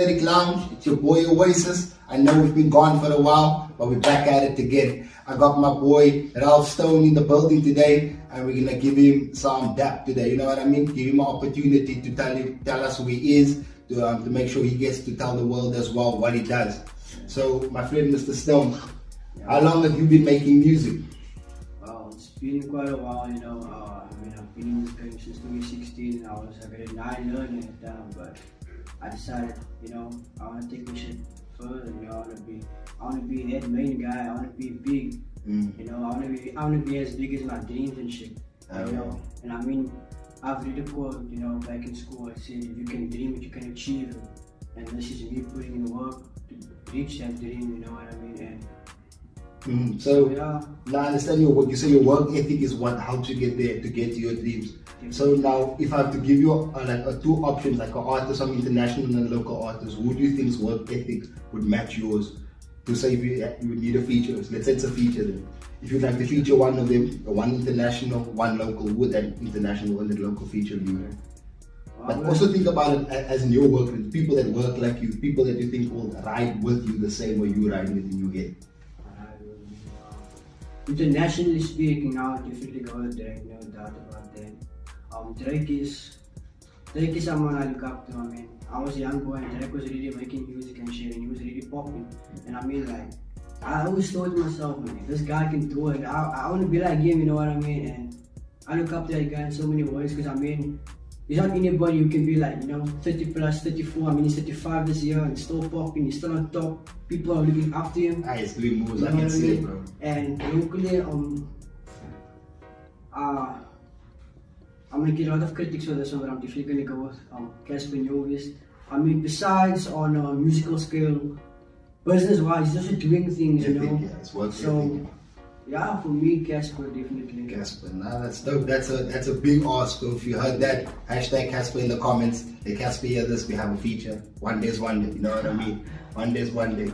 Lounge, it's your boy Oasis. I know we've been gone for a while, but we're back at it again. I got my boy Ralph Stone in the building today, and we're gonna give him some dap today. You know what I mean? Give him an opportunity to tell us who he is, to make sure he gets to tell the world as well what he does. So, my friend Mr. Stone, how long have you been making music? Well, it's been quite a while, you know. I've been in this game since 2016. I was grade 9 learning it down, but I decided, you know, I want to take this shit further. You know, I want to be that main guy. I want to be big. You know, I want to be as big as my dreams and shit. You know, and I mean, I've read a quote, you know, back in school. It said, "If you can dream it, you can achieve it." And this is me putting in work to reach that dream. You know what I mean? And So yeah. now I understand your work. You say your work ethic is what helps you get there, to get to your dreams. So now, if I have to give you two options, like an artist, some international and local artists, who do you think's work ethic would match yours? To say if you would need a feature, let's say it's a feature then. If you'd like to feature one of them, one international, one local, who would that international and the local feature be? But also think about it as in your work, with people that work like you, people that you think will ride with you the same way you ride with in your head. Internationally speaking, I would definitely go with Drake, no doubt about that. Drake is someone I look up to. I mean, I was a young boy and Drake was really making music and shit, and he was really popping. And I mean, like, I always thought to myself, man, this guy can do it. I want to be like him, you know what I mean? And I look up to that guy in so many ways, because I mean, he's not anybody who can be like, you know, 30 plus, 34. I mean, he's 35 this year and still popping. He's still on top. People are looking after him. He's doing moves, I can see it, bro. And locally, I'm gonna get a lot of critics for this one, but I'm definitely gonna go with Casper Novice. I mean, besides on a musical scale, business-wise, he's also doing things, you know. Yeah, it's work so, ethic. Yeah, for me, Casper definitely. Casper, nah, that's dope. That's a big ask. So if you heard that, hashtag Casper in the comments. Hey, Casper, hear this, we have a feature. One day's one day, you know what I mean? One day's one day.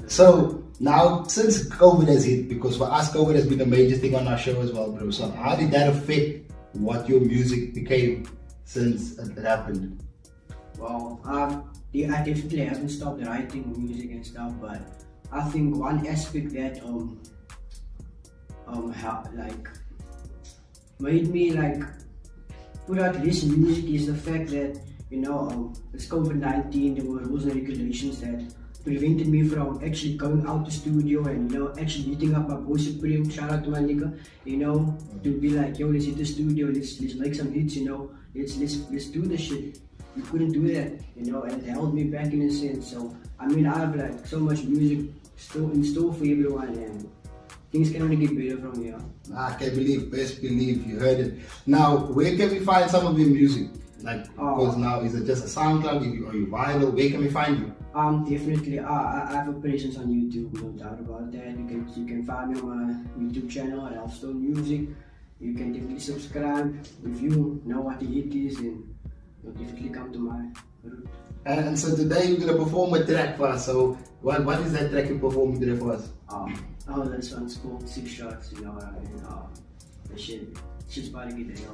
So now, since COVID has hit, because for us, COVID has been a major thing on our show as well, bro. So how did that affect what your music became since it happened? Well, I definitely haven't stopped writing music and stuff, but I think one aspect that made me like put out less music is the fact that, you know, it's COVID-19. There were rules and regulations that prevented me from actually going out to studio and, you know, actually meeting up my boy Supreme. Shout out to my nigga, you know, to be like, yo, let's hit the studio, let's make some hits, you know, let's do the shit. You couldn't do that, you know, and it held me back in a sense. So I mean, I have like so much music still in store for everyone, and things can only get better from here. I can't believe, best believe you heard it. Now, where can we find some of your music? Like, because now, is it just a SoundCloud? Are you viral? Where can we find you? Definitely. I have a presence on YouTube, no doubt about that. You can find me on my YouTube channel at Ralph Stone Music. You can definitely subscribe if you know what the hit is, and you'll definitely come to my route. And so today you're gonna perform a track for us. So what is that track you're performing today for us? That song's called 6 Shots. You know what I mean? The shit's about to get there.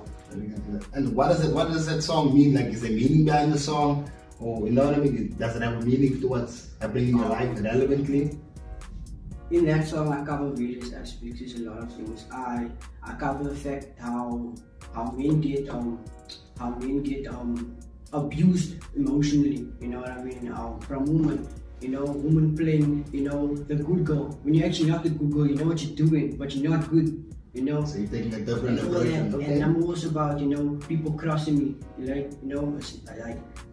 And what does that song mean? Like, is there meaning behind the song? Or, you know what I mean? Does it have a meaning to what's happening in your life relevantly? In that song, I cover various aspects. There's a lot of things. I cover the fact how men get abused emotionally. You know what I mean? From women. You know, women playing, you know, the good girl. When you're actually not the good girl, you know what you're doing, but you're not good. You know, so you're taking a different approach. And I'm also about, you know, people crossing me. Like, you know,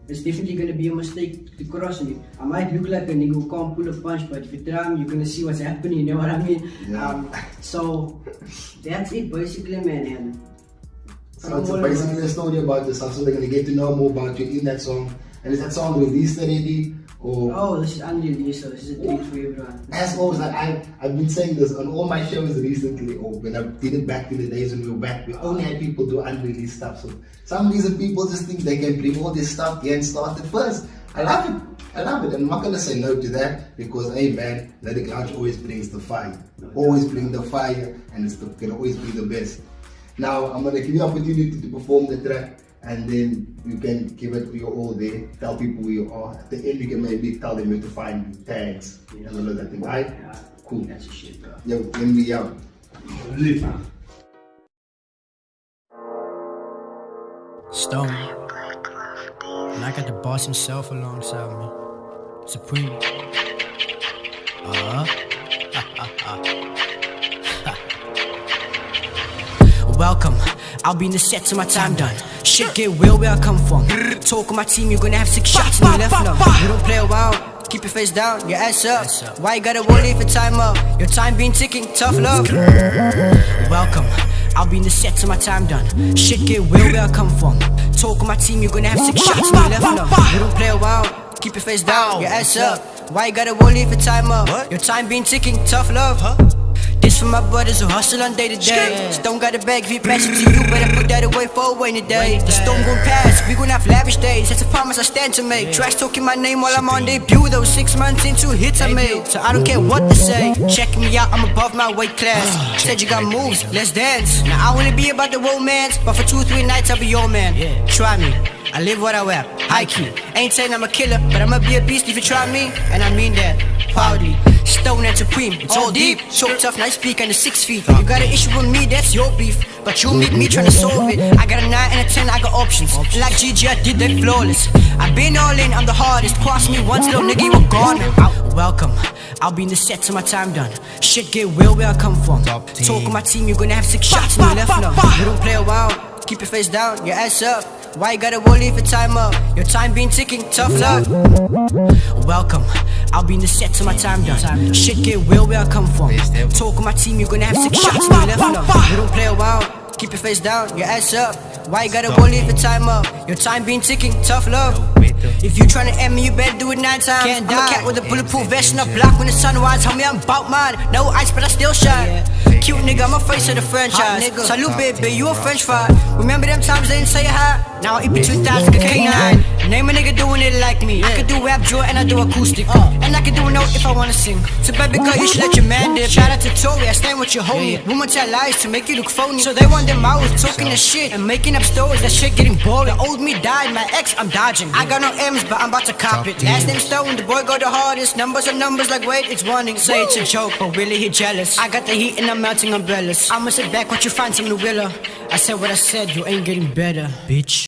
it's definitely gonna be a mistake to cross me. I might look like a nigga who can't pull a punch, but if you try me, you're gonna see what's happening. You know what I mean? Yeah. So that's it, basically, man. And so it's basically a story about yourself. So they're gonna get to know more about you in that song. And is that song released already? Or this is unreleased, so this is a treat for everyone. As always, like I've been saying this on all my shows recently, or when I did it back in the days when we were back, we only had people do unreleased stuff. So some reason people just think they can bring all this stuff here and start it first. I love it. I'm not gonna say no to that, because hey man, Lyric Lounge always brings the fire. Always bring the fire, and it's gonna always be the best. Now I'm gonna give you the opportunity to perform the track. and then you can give it your all there, tell people who you are. At the end, you can maybe tell them where to find you, tags, and all of that thing, right? Yeah, cool. That's a shit, bro. Yo, when we out. Stone. And I got the boss himself alongside me. Supreme. Welcome. I'll be in the set till my time done. Shit get real where I come from. Talk on my team, you're gonna have 6 shots in the left lung. You don't play around. Keep your face down, your ass up. Why you gotta worry if your time up? Your time been ticking, tough love. Welcome. I'll be in the set till my time done. Shit get real where I come from. Talk on my team, you're gonna have 6 shots in the left lung. You don't play around. Keep your face down, your ass up. Why you gotta worry if your time up? Your time been ticking, tough love. This for my brothers who hustle on day to day. Stone got a bag, if he pass it to you, better put that away for a rainy day. The storm gon' pass, we gon' have lavish days. That's a promise I stand to make. Tracks talking my name while I'm on debut. Those 6 months into hits I made, so I don't care what they say. Check me out, I'm above my weight class. Said you got moves, let's dance. Now I wanna be about the romance, but for 2-3 nights I'll be your man. Try me, I live what I rap, high key. Ain't saying I'm a killer, but I'ma be a beast if you try me. And I mean that, proudly. Stone and supreme, it's all deep. So tough, nice speak under 6 feet. You got an issue with me, that's your beef. But you meet me tryna solve it. I got a 9 and a 10, I got options. Like GG, I did that flawless. I been all in, I'm the hardest. Cross me once, little nigga, you were gone. Welcome, I'll be in the set till my time done. Shit get real where I come from. Talk on my team, you're gonna have 6 shots in the left lung. You don't play around, keep your face down, your ass up. Why you gotta worry if your time up? Your time been ticking, tough love. Welcome, I'll be in the set till my time done. Shit get real where I come from. Talk on my team, you're gonna have 6 shots in the left lung. You don't play around, keep your face down, your ass up. Why you gotta worry if your time up? Your time been ticking, tough love. If you tryna end me, you better do it 9 times. I'm a cat with a bulletproof vest and a block when the sun rise. Homie, I'm bout mine. No ice, but I still shine. Cute nigga, I'm a face of the franchise. Salute, baby, you a French fry. Remember them times they didn't say hi? Now I eat between thighs like a canine. Name a nigga doing it like me. I could do rap, joy, and I do acoustic. And I can do a note if I wanna sing. So baby girl, you should let your man dip. Shout out to Tori, I stand with your homie. Women tell lies to make you look phony. So they want their mouths talking the shit and making up stories. That shit getting boring. The old me died, my ex I'm dodging. I got no M's, but I'm about to cop it. Last name Stone, the boy got the hardest. Numbers are numbers, like wait, it's running. Say it's a joke, but really he jealous. I got the heat and I'm melting umbrellas. I'ma sit back, watch you find some new willer. I said what I said, you ain't getting better, bitch.